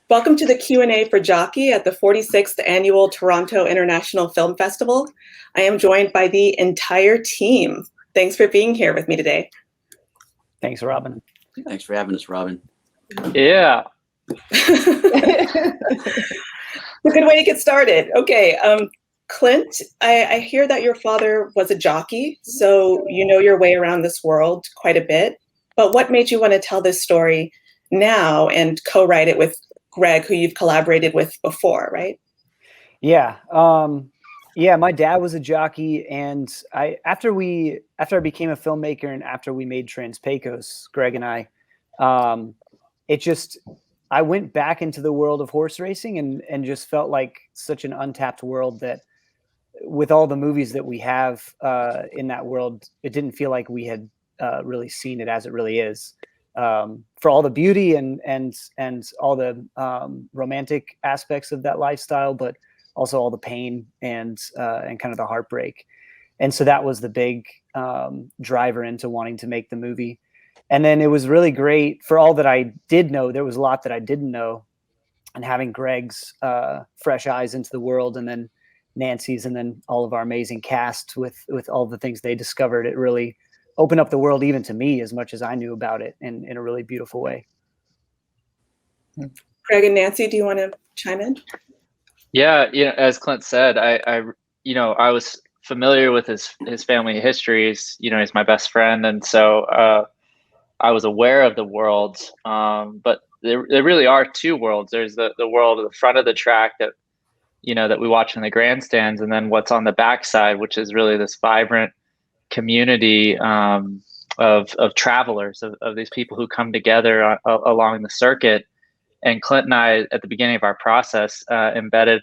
Welcome to the Q&A for Jockey at the 46th Annual Toronto International Film Festival. I am joined by the entire team. Thanks for being here with me today. Thanks, Robin. Thanks for having us, Robin. Yeah. It's a good way to get started. Okay, Clint, I hear that your father was a jockey, so you know your way around this world quite a bit. But what made you want to tell this story now and co-write it with Greg, who you've collaborated with before, right? Yeah. My dad was a jockey, and after I became a filmmaker and after we made Trans Pecos, Greg and I went back into the world of horse racing and just felt like such an untapped world that with all the movies that we have in that world, it didn't feel like we had really seen it as it really is. For all the beauty and all the romantic aspects of that lifestyle, but also all the pain and kind of the heartbreak. And so that was the big driver into wanting to make the movie. And then it was really great for all that I did know. There was a lot that I didn't know, and having Greg's fresh eyes into the world, and then Nancy's, and then all of our amazing cast with all the things they discovered, it really opened up the world even to me as much as I knew about it in a really beautiful way. Greg and Nancy, do you want to chime in? Yeah, as Clint said, I was familiar with his family histories. He's my best friend, and so I was aware of the worlds. But there really are two worlds. There's the world of the front of the track that that we watch in the grandstands, and then what's on the backside, which is really this vibrant community of travelers, of these people who come together along the circuit. And Clint and I, at the beginning of our process, embedded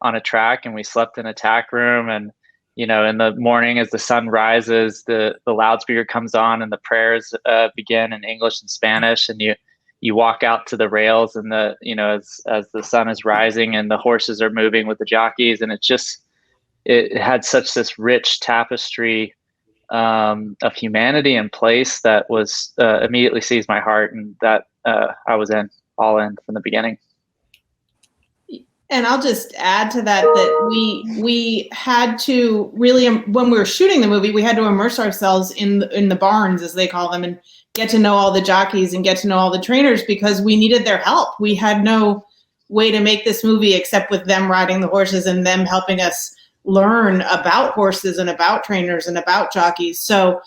on a track, and we slept in a tack room. And in the morning, as the sun rises, the loudspeaker comes on, and the prayers begin in English and Spanish. And you walk out to the rails, and as the sun is rising, and the horses are moving with the jockeys, and it had such this rich tapestry of humanity and place that was immediately seized my heart, and that I was all in from the beginning. And I'll just add to that we had to really, when we were shooting the movie, we had to immerse ourselves in the barns, as they call them, and get to know all the jockeys and get to know all the trainers, because we needed their help. We had no way to make this movie except with them riding the horses and them helping us learn about horses and about trainers and about jockeys. So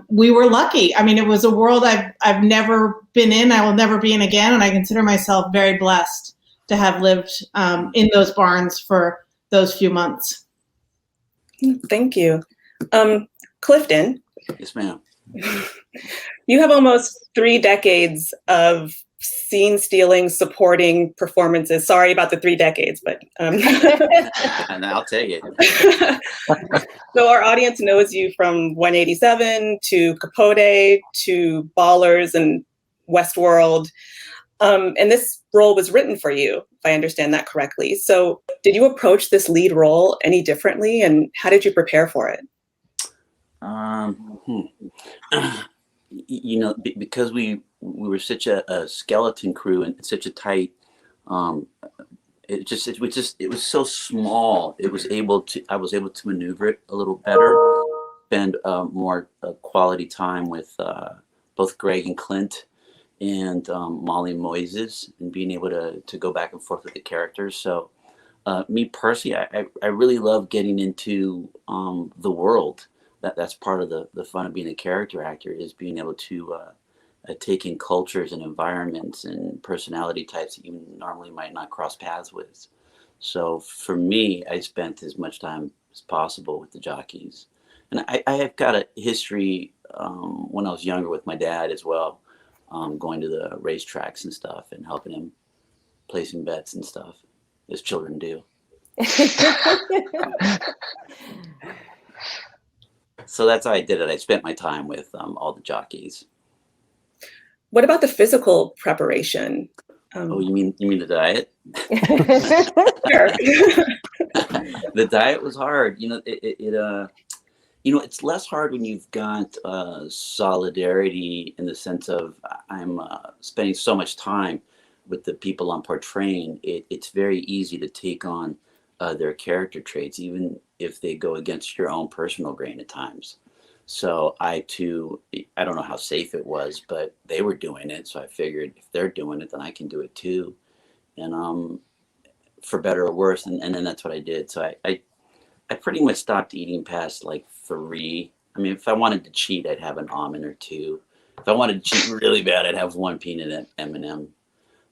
we were lucky. I mean, it was a world I've never been in. I will never be in again. And I consider myself very blessed to have lived in those barns for those few months. Thank you. Clifton. Yes, ma'am. You have almost 3 decades of scene stealing, supporting performances. Sorry about the 3 decades, but and I'll take it. So our audience knows you from 187 to Capote to Ballers and Westworld. And this role was written for you, if I understand that correctly. So did you approach this lead role any differently, and how did you prepare for it? Because we were such a skeleton crew and such a tight, it was so small. I was able to maneuver it a little better, spend more quality time with both Greg and Clint and Molly Moises, and being able to go back and forth with the characters. So me personally, I really love getting into the world. That's part of the fun of being a character actor, is being able to take in cultures and environments and personality types that you normally might not cross paths with. So for me, I spent as much time as possible with the jockeys. And I have got a history when I was younger with my dad as well, going to the racetracks and stuff and helping him placing bets and stuff, as children do. So that's how I did it. I spent my time with all the jockeys. What about the physical preparation? Oh, you mean the diet? Sure. The diet was hard. It's less hard when you've got solidarity, in the sense of I'm spending so much time with the people I'm portraying, it's very easy to take on their character traits, even if they go against your own personal grain at times. So I too, I don't know how safe it was, but they were doing it. So I figured if they're doing it, then I can do it too. And for better or worse. And then that's what I did. So I pretty much stopped eating past like 3. I mean, if I wanted to cheat, I'd have an almond or 2. If I wanted to cheat really bad, I'd have 1 peanut M&M.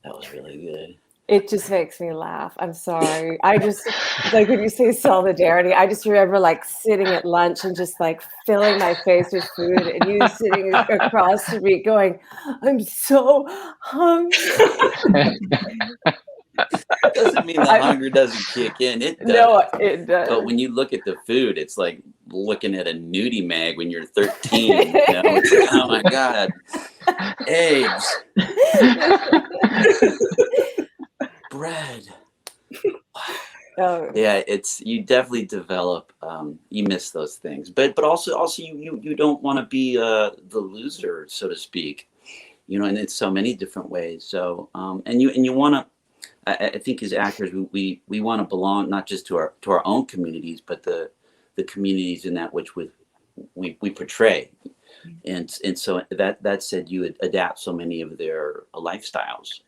That was really good. It just makes me laugh. I'm sorry. I just, like when you say solidarity, I just remember like sitting at lunch and just like filling my face with food and you sitting across from me going, I'm so hungry. It doesn't mean the hunger doesn't kick in. It does. No, it does. But when you look at the food, it's like looking at a nudie mag when you're 13. You know? It's like, oh my God. Eggs. Bread. Oh. Yeah, it's, you definitely develop, you miss those things, but also you don't want to be the loser, so to speak, you know, and it's so many different ways. So and you want to, I think as actors we want to belong not just to our own communities, but the communities in that which we portray, and so that said, you would adapt so many of their lifestyles,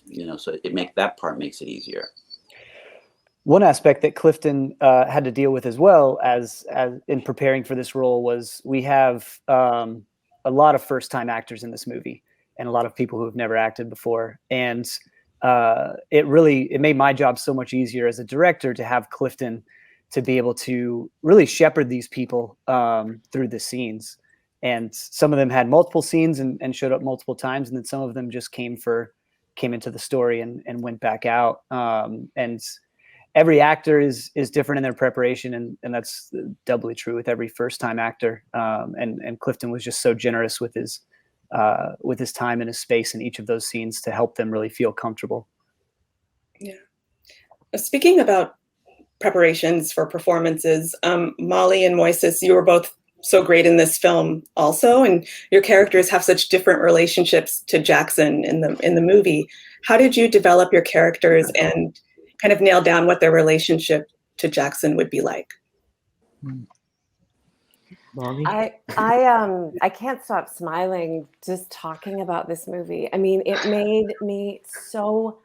you know, so that makes it easier. One aspect that Clifton had to deal with as well as in preparing for this role was we have a lot of first-time actors in this movie and a lot of people who have never acted before. And it made my job so much easier as a director to have Clifton to be able to really shepherd these people through the scenes. And some of them had multiple scenes and showed up multiple times. And then some of them just came into the story and went back out. And every actor is different in their preparation. And that's doubly true with every first-time actor. And Clifton was just so generous with his time and his space in each of those scenes to help them really feel comfortable. Yeah. Speaking about preparations for performances, Molly and Moises, you were both so great in this film also, and your characters have such different relationships to Jackson in the movie. How did you develop your characters and kind of nail down what their relationship to Jackson would be like? Molly? I can't stop smiling just talking about this movie. I mean, it made me so,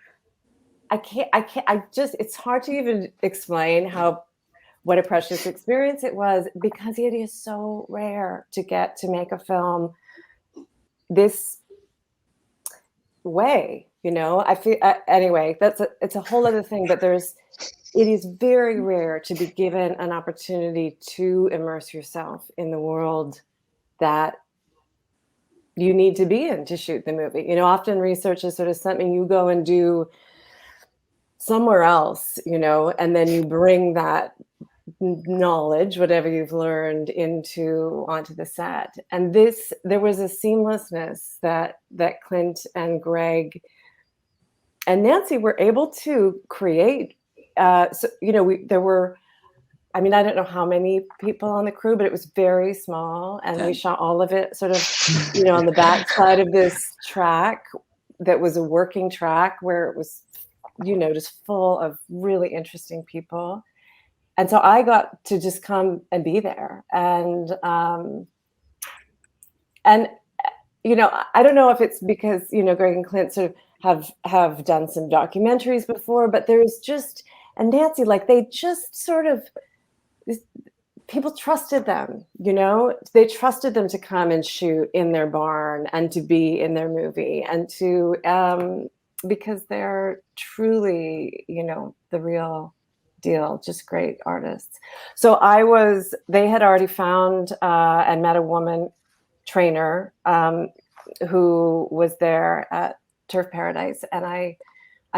it's hard to even explain what a precious experience it was, because it is so rare to get to make a film this way, you know. I feel anyway, it's a whole other thing, but it is very rare to be given an opportunity to immerse yourself in the world that you need to be in to shoot the movie. You know, often research is sort of something you go and do somewhere else, you know, and then you bring that knowledge, whatever you've learned, onto the set. And there was a seamlessness that Clint and Greg and Nancy were able to create. So, you know, I don't know how many people on the crew, but it was very small, and we shot all of it sort of, you know, on the back side of this track that was a working track where it was, you know, just full of really interesting people. And so I got to just come and be there. And you know, I don't know if it's because, you know, Greg and Clint sort of have done some documentaries before, but there's just, and Nancy, like, they just sort of, people trusted them, you know, they trusted them to come and shoot in their barn and to be in their movie, and to, because they're truly, you know, the real deal, just great artists. So they had already found and met a woman trainer who was there at Turf Paradise, and I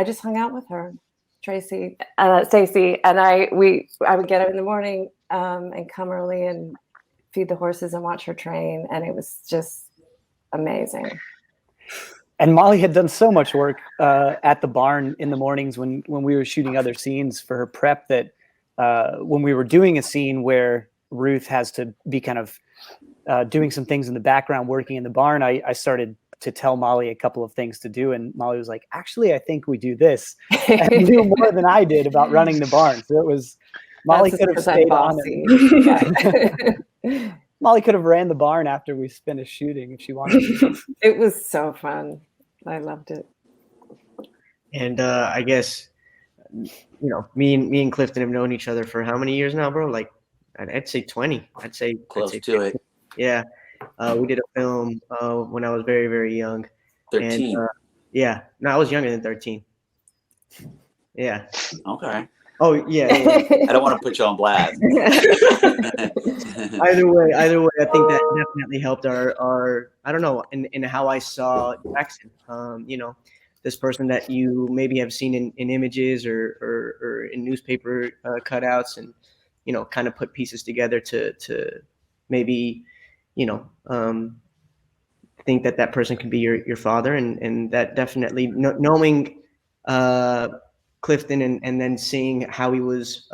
just hung out with her, Stacey, and I would get up in the morning and come early and feed the horses and watch her train, and it was just amazing. And Molly had done so much work at the barn in the mornings when we were shooting other scenes for her prep, that when we were doing a scene where Ruth has to be kind of doing some things in the background, working in the barn, I started to tell Molly a couple of things to do, and Molly was like, actually, I think we do this, and knew more than I did about running the barn. So it was, Molly could have stayed on and Molly could have ran the barn after we finished shooting if she wanted to. It was so fun. I loved it. And I guess, me and Clifton have known each other for how many years now, bro? Like, I'd say 20. I'd say Close to 50. It. Yeah. We did a film when I was very, very young. 13. And, no, I was younger than 13. Yeah. Okay. Oh, yeah. I don't want to put you on blast. Either way, I think that definitely helped our I don't know, in how I saw Jackson. This person that you maybe have seen in images or in newspaper cutouts, and kind of put pieces together to maybe think that person could be your father, and that definitely knowing Clifton and then seeing how he was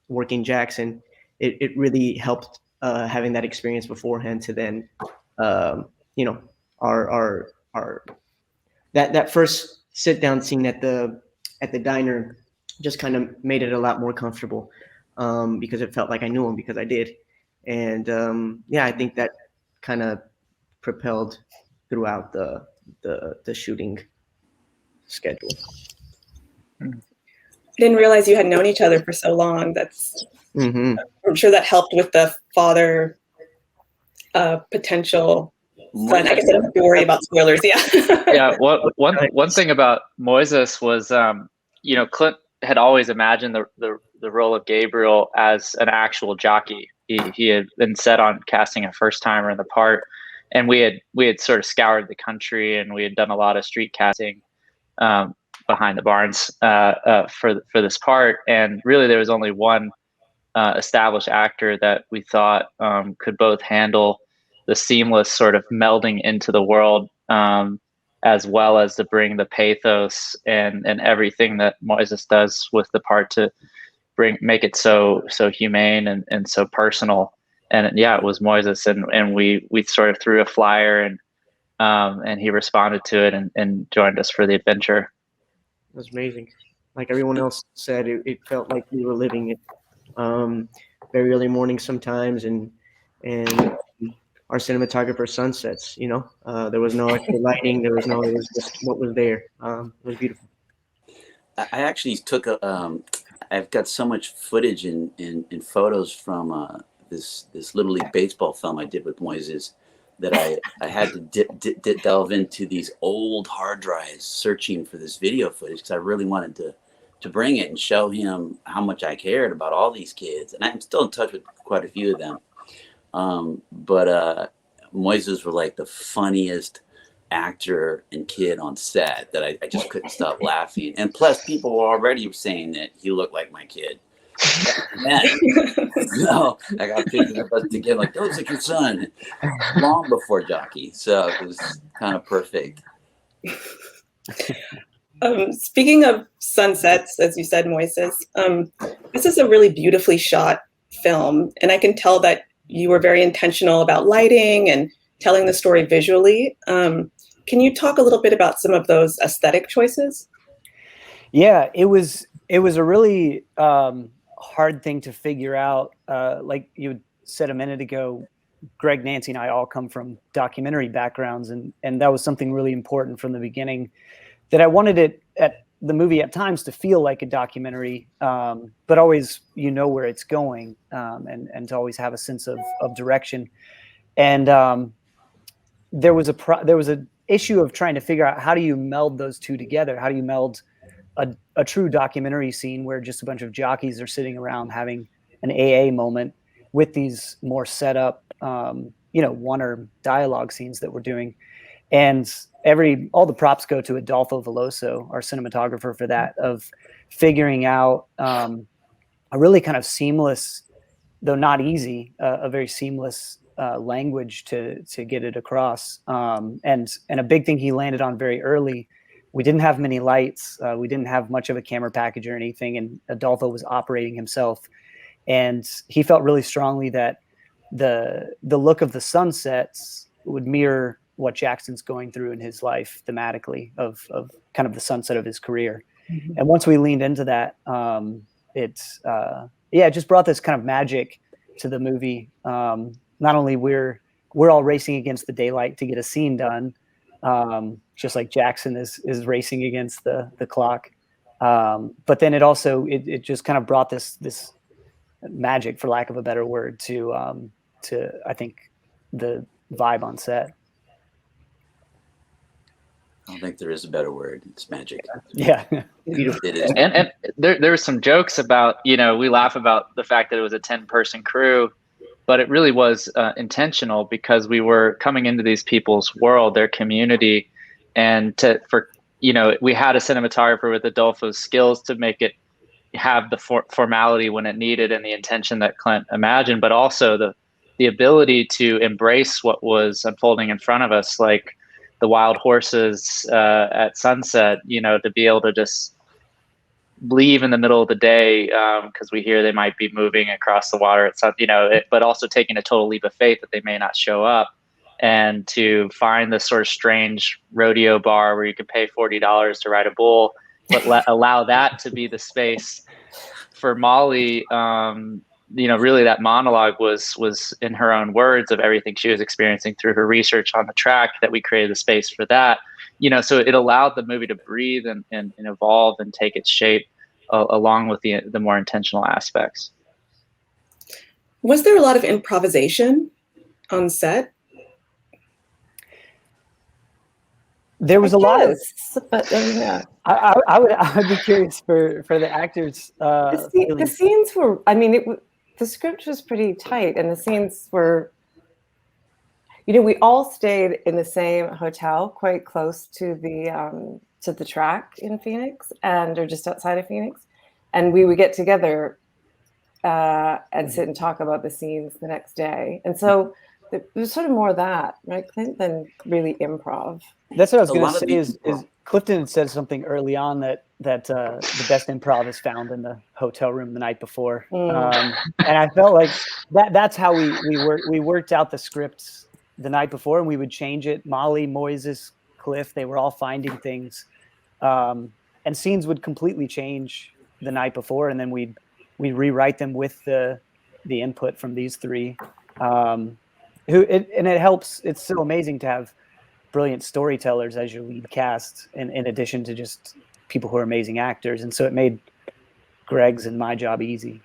working Jackson, it really helped having that experience beforehand to then our that first sit down scene at the diner just kind of made it a lot more comfortable, because it felt like I knew him because I did. And I think that kind of propelled throughout the shooting schedule. I didn't realize you had known each other for so long. That's I'm sure that helped with the father potential. Son. I guess I don't have to worry about spoilers. Yeah. Yeah. One thing about Moises was, Clint had always imagined the role of Gabriel as an actual jockey. He had been set on casting a first timer in the part, and we had sort of scoured the country, and we had done a lot of street casting behind the barns for this part. And really, there was only one established actor that we thought could both handle the seamless sort of melding into the world, as well as to bring the pathos and everything that Moises does with the part to make it so humane and so personal. And it was Moises, and we sort of threw a flyer, and he responded to it and joined us for the adventure. It was amazing. Like everyone else said, it felt like we were living it. Very early morning sometimes, and our cinematographer sunsets. There was no extra lighting. It was just what was there. It was beautiful. I actually took I've got so much footage in photos from this Little League baseball film I did with Moises that I had to delve into these old hard drives searching for this video footage, because I really wanted to bring it and show him how much I cared about all these kids. And I'm still in touch with quite a few of them. But Moises were like the funniest actor and kid on set that I just couldn't stop laughing. And plus, people were already saying that he looked like my kid. So I got pictures of us together, like, that looks like your son, long before Jockey. So it was kind of perfect. Speaking of sunsets, as you said, Moises, this is a really beautifully shot film, and I can tell that you were very intentional about lighting and telling the story visually. Can you talk a little bit about some of those aesthetic choices? Yeah, it was a really hard thing to figure out. Like you said a minute ago, Greg, Nancy, and I all come from documentary backgrounds, and that was something really important from the beginning, that I wanted it at the movie at times to feel like a documentary, but always where it's going, and to always have a sense of direction. And there was a issue of trying to figure out, how do you meld those two together? How do you meld a true documentary scene where just a bunch of jockeys are sitting around having an AA moment with these more set up, one or dialogue scenes that we're doing. And all the props go to Adolfo Veloso, our cinematographer, for that, of figuring out a really kind of seamless, though not easy, a very seamless language to get it across. And a big thing he landed on very early, we didn't have many lights. We didn't have much of a camera package or anything. And Adolfo was operating himself. And he felt really strongly that the look of the sunsets would mirror what Jackson's going through in his life thematically of kind of the sunset of his career. Mm-hmm. And once we leaned into that, it just brought this kind of magic to the movie. Not only we're all racing against the daylight to get a scene done, just like Jackson is racing against the clock. But then it just kind of brought this magic, for lack of a better word, to I think the vibe on set. I don't think there is a better word. It's magic. Yeah. It is. And there were some jokes about, we laugh about the fact that it was a 10-person crew, but it really was intentional, because we were coming into these people's world, their community, and we had a cinematographer with Adolfo's skills to make it have the formality when it needed and the intention that Clint imagined, but also the ability to embrace what was unfolding in front of us, like the wild horses at sunset, to be able to just leave in the middle of the day because we hear they might be moving across the water at sun, but also taking a total leap of faith that they may not show up, and to find this sort of strange rodeo bar where you could pay $40 to ride a bull, but allow that to be the space for Molly. Really that monologue was in her own words of everything she was experiencing through her research on the track, that we created the space for that, so it allowed the movie to breathe and evolve and take its shape along with the more intentional aspects. Was there a lot of improvisation on set? There was a lot of, but yeah. I would be curious for the actors. The scenes were, the script was pretty tight, and the scenes were, we all stayed in the same hotel quite close to the track in Phoenix, or just outside of Phoenix. And we would get together and sit and talk about the scenes the next day. And so it was sort of more of that, right, Clint, than really improv. That's what I was going to say is Clifton had said something early on that the best improv is found in the hotel room the night before. And I felt like that's how we worked out the scripts the night before, and we would change it. Molly, Moises, Cliff, they were all finding things. And scenes would completely change the night before, and then we'd rewrite them with the input from these three. It helps. It's so amazing to have brilliant storytellers as your lead cast, in addition to just people who are amazing actors. And so it made Greg's and my job easy.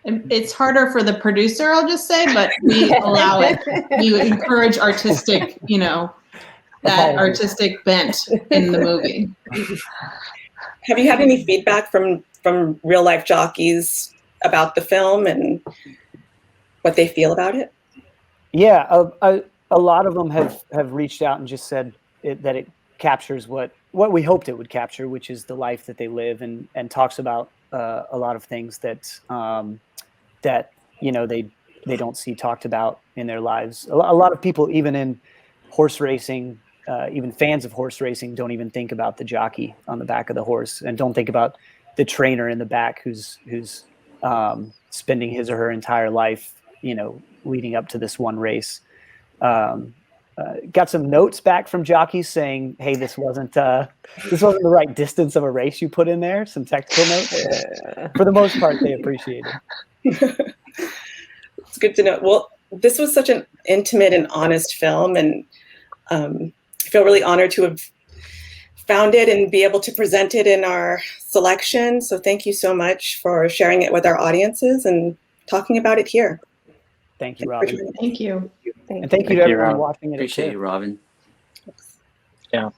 It's harder for the producer, I'll just say, but we allow it. We encourage artistic, that artistic bent in the movie. Have you had any feedback from real life jockeys about the film and what they feel about it? Yeah, a lot of them have reached out and just said that it captures what we hoped it would capture, which is the life that they live, and talks about a lot of things that they don't see talked about in their lives. A lot of people, even in horse racing, even fans of horse racing, don't even think about the jockey on the back of the horse, and don't think about the trainer in the back who's spending his or her entire life, leading up to this one race. Got some notes back from jockeys saying, "Hey, this wasn't the right distance of a race you put in there." Some technical notes. For the most part, they appreciate it. It's good to know. Well, this was such an intimate and honest film, and I feel really honored to have found it and be able to present it in our selection. So thank you so much for sharing it with our audiences and talking about it here. Thank you, Robin. Thank you. And thank you to everyone watching it. Appreciate you, Robin. Yeah.